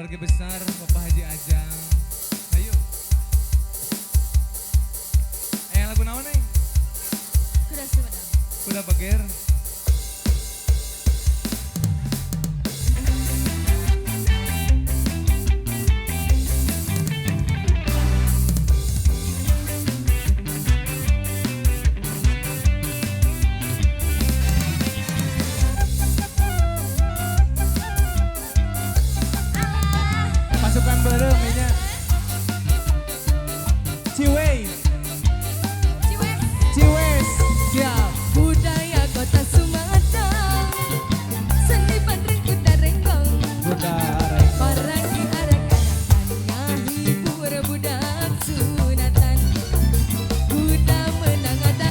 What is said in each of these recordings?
keluarga besar Bapak Haji Ajang. Ayo. Lagu naon nih? Kuda Sumedang. Kuda Beger. Pasukan bareng ini. Ciwei. Ciwes. Siap. Budaya kota Sumedang, seni bandreng kuda renggong. Kuda Orang diarak-arakannya hibur budak sunatan. Kuda menang ada.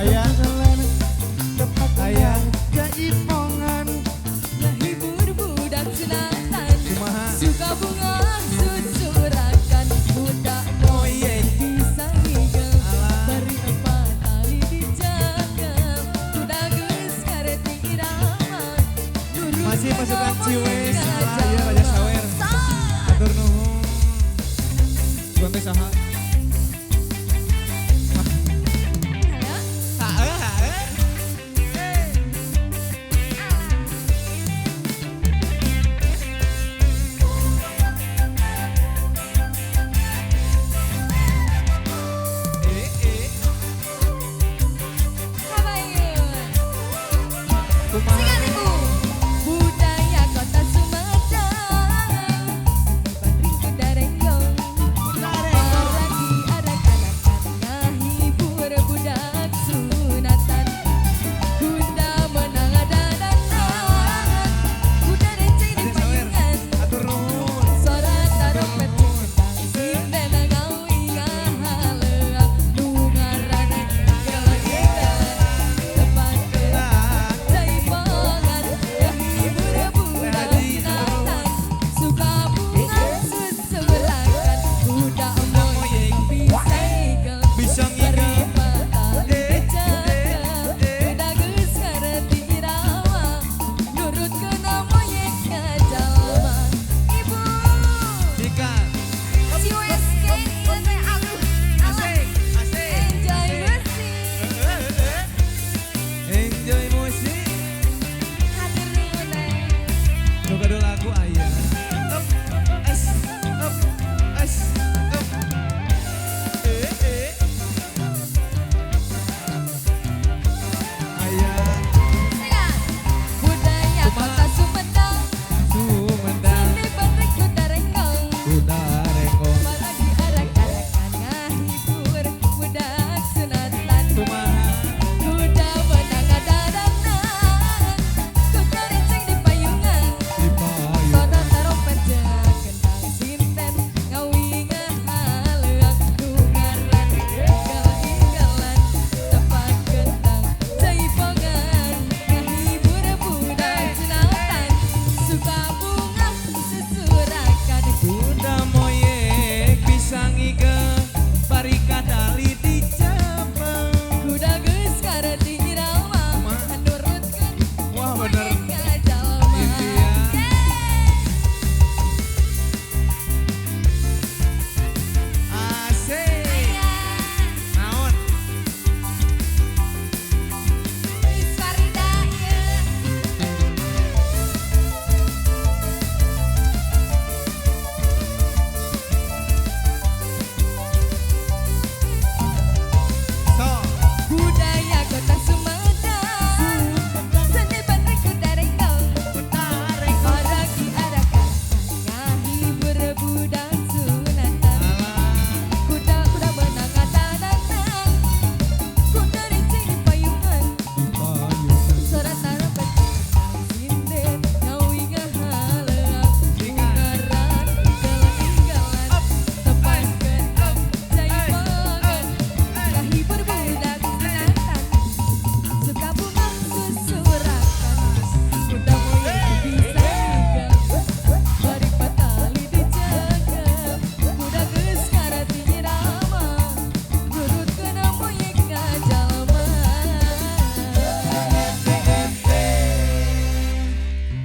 Ayah. Ayah. Jaipongan Lah hibur budak sunatan. Kumaha? Suka bunga susurakan budak Oh iya. disangikan. Alah. Bari empat tali dijaga. Kuda geus kareti irama. Nurut Masih pasukan nama Ciwes. Raja Salah ya Raja Sawer. Sah. Atur nuhun. Sugan teh saha? Singan ibu. Budaya kota Sumedang, bandring kuda renggong. Orang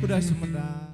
Udah Sumedang.